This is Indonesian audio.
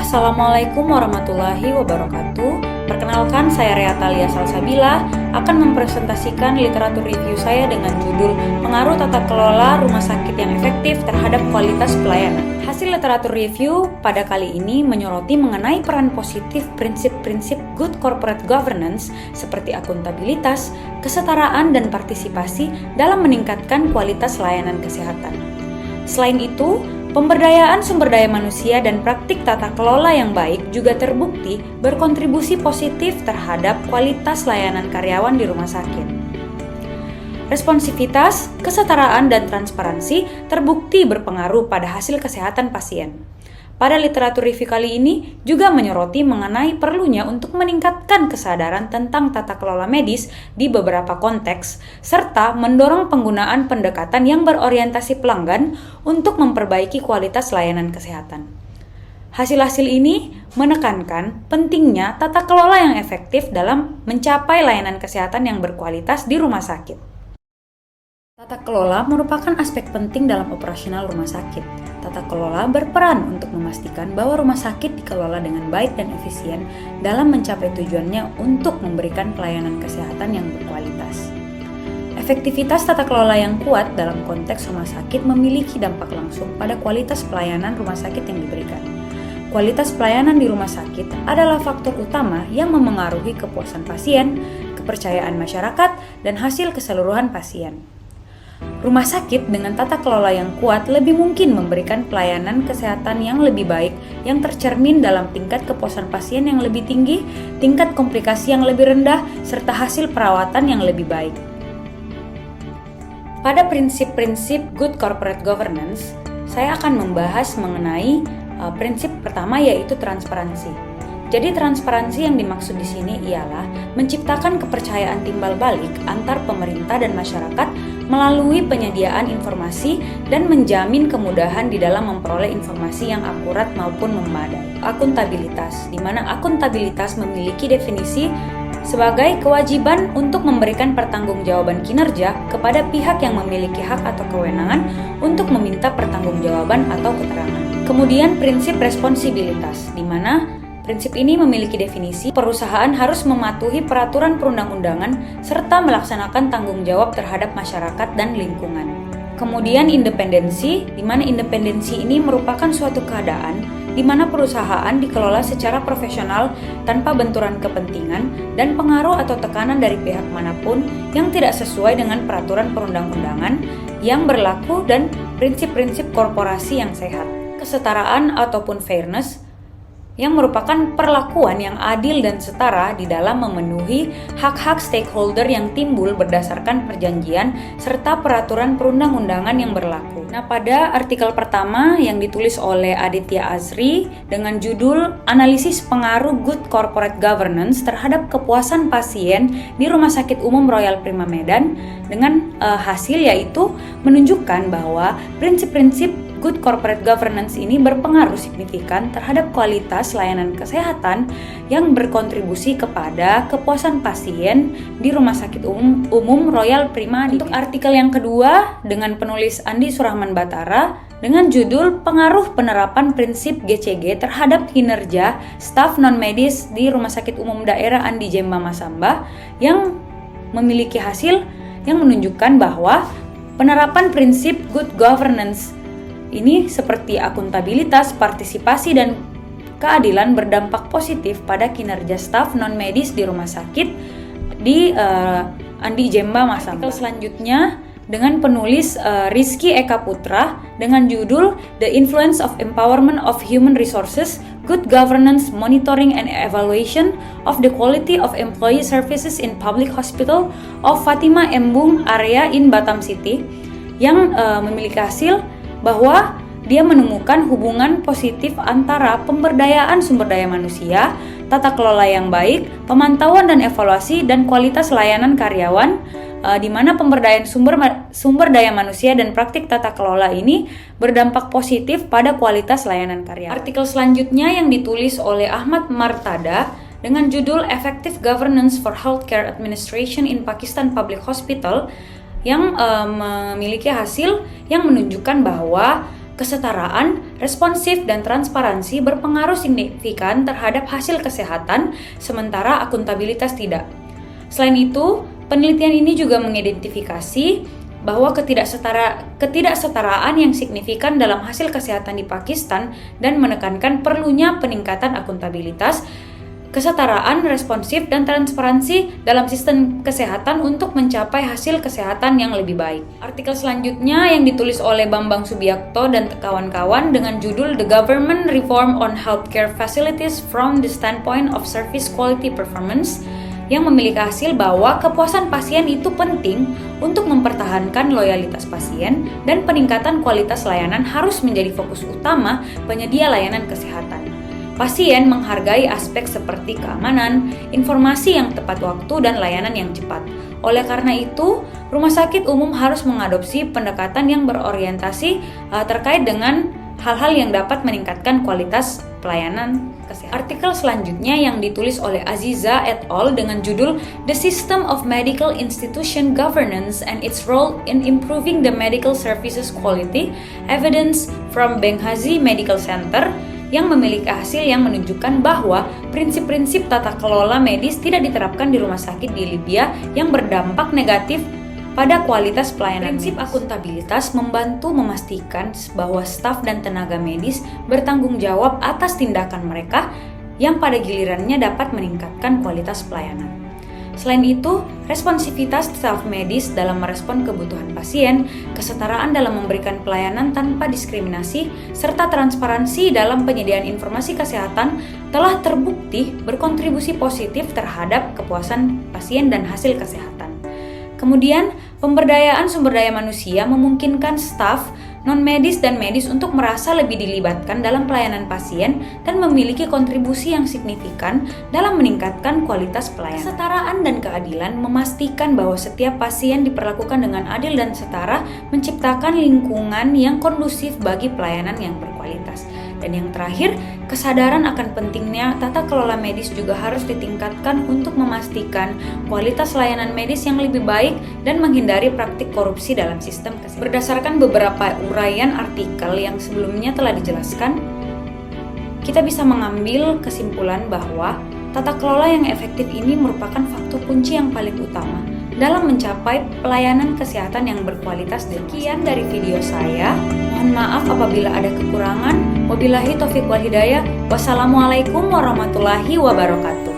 Assalamualaikum warahmatullahi wabarakatuh. Perkenalkan, saya Rea Thalia Salsabila akan mempresentasikan literatur review saya dengan judul Pengaruh Tata Kelola Rumah Sakit yang Efektif Terhadap Kualitas Pelayanan. Hasil literatur review pada kali ini menyoroti mengenai peran positif prinsip-prinsip good corporate governance seperti akuntabilitas, kesetaraan, dan partisipasi dalam meningkatkan kualitas layanan kesehatan. Selain itu, pemberdayaan sumber daya manusia dan praktik tata kelola yang baik juga terbukti berkontribusi positif terhadap kualitas layanan karyawan di rumah sakit. Responsivitas, kesetaraan, dan transparansi terbukti berpengaruh pada hasil kesehatan pasien. Pada literatur review kali ini juga menyoroti mengenai perlunya untuk meningkatkan kesadaran tentang tata kelola medis di beberapa konteks, serta mendorong penggunaan pendekatan yang berorientasi pelanggan untuk memperbaiki kualitas layanan kesehatan. Hasil-hasil ini menekankan pentingnya tata kelola yang efektif dalam mencapai layanan kesehatan yang berkualitas di rumah sakit. Tata kelola merupakan aspek penting dalam operasional rumah sakit. Tata kelola berperan untuk memastikan bahwa rumah sakit dikelola dengan baik dan efisien dalam mencapai tujuannya untuk memberikan pelayanan kesehatan yang berkualitas. Efektivitas tata kelola yang kuat dalam konteks rumah sakit memiliki dampak langsung pada kualitas pelayanan rumah sakit yang diberikan. Kualitas pelayanan di rumah sakit adalah faktor utama yang memengaruhi kepuasan pasien, kepercayaan masyarakat, dan hasil keseluruhan pasien. Rumah sakit dengan tata kelola yang kuat lebih mungkin memberikan pelayanan kesehatan yang lebih baik yang tercermin dalam tingkat kepuasan pasien yang lebih tinggi, tingkat komplikasi yang lebih rendah, serta hasil perawatan yang lebih baik. Pada prinsip-prinsip good corporate governance, saya akan membahas mengenai prinsip pertama, yaitu transparansi. Jadi transparansi yang dimaksud di sini ialah menciptakan kepercayaan timbal balik antar pemerintah dan masyarakat melalui penyediaan informasi dan menjamin kemudahan di dalam memperoleh informasi yang akurat maupun memadai. Akuntabilitas, di mana akuntabilitas memiliki definisi sebagai kewajiban untuk memberikan pertanggungjawaban kinerja kepada pihak yang memiliki hak atau kewenangan untuk meminta pertanggungjawaban atau keterangan. Kemudian prinsip responsibilitas, di mana prinsip ini memiliki definisi perusahaan harus mematuhi peraturan perundang-undangan serta melaksanakan tanggung jawab terhadap masyarakat dan lingkungan. Kemudian independensi, di mana independensi ini merupakan suatu keadaan di mana perusahaan dikelola secara profesional tanpa benturan kepentingan dan pengaruh atau tekanan dari pihak manapun yang tidak sesuai dengan peraturan perundang-undangan yang berlaku dan prinsip-prinsip korporasi yang sehat. Kesetaraan ataupun fairness, yang merupakan perlakuan yang adil dan setara di dalam memenuhi hak-hak stakeholder yang timbul berdasarkan perjanjian serta peraturan perundang-undangan yang berlaku. Nah, pada artikel pertama yang ditulis oleh Aditya Azri dengan judul Analisis Pengaruh Good Corporate Governance Terhadap Kepuasan Pasien di Rumah Sakit Umum Royal Prima Medan, dengan hasil yaitu menunjukkan bahwa prinsip-prinsip good corporate governance ini berpengaruh signifikan terhadap kualitas layanan kesehatan yang berkontribusi kepada kepuasan pasien di Rumah Sakit Umum Royal Prima. Untuk artikel yang kedua dengan penulis Andi Surahman Batara dengan judul Pengaruh Penerapan Prinsip GCG Terhadap Kinerja Staf Non-Medis di Rumah Sakit Umum Daerah Andi Jemba Masamba, yang memiliki hasil yang menunjukkan bahwa penerapan prinsip good governance ini seperti akuntabilitas, partisipasi, dan keadilan berdampak positif pada kinerja staf non-medis di rumah sakit di Andi Jemba Masamba. Artikel selanjutnya dengan penulis Rizky Eka Putra dengan judul The Influence of Empowerment of Human Resources, Good Governance, Monitoring and Evaluation of the Quality of Employee Services in Public Hospital of Fatima Embung Area in Batam City, yang memiliki hasil bahwa dia menemukan hubungan positif antara pemberdayaan sumber daya manusia, tata kelola yang baik, pemantauan dan evaluasi, dan kualitas layanan karyawan, di mana pemberdayaan sumber daya manusia dan praktik tata kelola ini berdampak positif pada kualitas layanan karyawan. Artikel selanjutnya yang ditulis oleh Ahmad Martada dengan judul Effective Governance for Healthcare Administration in Pakistan Public Hospital, yang memiliki hasil yang menunjukkan bahwa kesetaraan, responsif, dan transparansi berpengaruh signifikan terhadap hasil kesehatan, sementara akuntabilitas tidak. Selain itu, penelitian ini juga mengidentifikasi bahwa ketidaksetaraan yang signifikan dalam hasil kesehatan di Pakistan dan menekankan perlunya peningkatan akuntabilitas, kesetaraan, responsif, dan transparansi dalam sistem kesehatan untuk mencapai hasil kesehatan yang lebih baik. Artikel selanjutnya yang ditulis oleh Bambang Subiakto dan kawan-kawan dengan judul The Government Reform on Healthcare Facilities from the Standpoint of Service Quality Performance, yang memiliki hasil bahwa kepuasan pasien itu penting untuk mempertahankan loyalitas pasien dan peningkatan kualitas layanan harus menjadi fokus utama penyedia layanan kesehatan. Pasien menghargai aspek seperti keamanan, informasi yang tepat waktu, dan layanan yang cepat. Oleh karena itu, rumah sakit umum harus mengadopsi pendekatan yang berorientasi terkait dengan hal-hal yang dapat meningkatkan kualitas pelayanan kesehatan. Artikel selanjutnya yang ditulis oleh Aziza et al. Dengan judul The System of Medical Institution Governance and its Role in Improving the Medical Services Quality, Evidence from Benghazi Medical Center, yang memiliki hasil yang menunjukkan bahwa prinsip-prinsip tata kelola medis tidak diterapkan di rumah sakit di Libya yang berdampak negatif pada kualitas pelayanan. Prinsip akuntabilitas membantu memastikan bahwa staf dan tenaga medis bertanggung jawab atas tindakan mereka yang pada gilirannya dapat meningkatkan kualitas pelayanan. Selain itu, responsivitas staf medis dalam merespon kebutuhan pasien, kesetaraan dalam memberikan pelayanan tanpa diskriminasi, serta transparansi dalam penyediaan informasi kesehatan telah terbukti berkontribusi positif terhadap kepuasan pasien dan hasil kesehatan. Kemudian, pemberdayaan sumber daya manusia memungkinkan staf, non-medis dan medis untuk merasa lebih dilibatkan dalam pelayanan pasien dan memiliki kontribusi yang signifikan dalam meningkatkan kualitas pelayanan. Kesetaraan dan keadilan memastikan bahwa setiap pasien diperlakukan dengan adil dan setara, menciptakan lingkungan yang kondusif bagi pelayanan yang berkualitas. Dan yang terakhir, kesadaran akan pentingnya tata kelola medis juga harus ditingkatkan untuk memastikan kualitas layanan medis yang lebih baik dan menghindari praktik korupsi dalam sistem kesehatan. Berdasarkan beberapa uraian artikel yang sebelumnya telah dijelaskan, kita bisa mengambil kesimpulan bahwa tata kelola yang efektif ini merupakan faktor kunci yang paling utama dalam mencapai pelayanan kesehatan yang berkualitas. Sekian dari video saya. Mohon maaf apabila ada kekurangan. Wabillahi taufiq wal hidayah. Wassalamualaikum warahmatullahi wabarakatuh.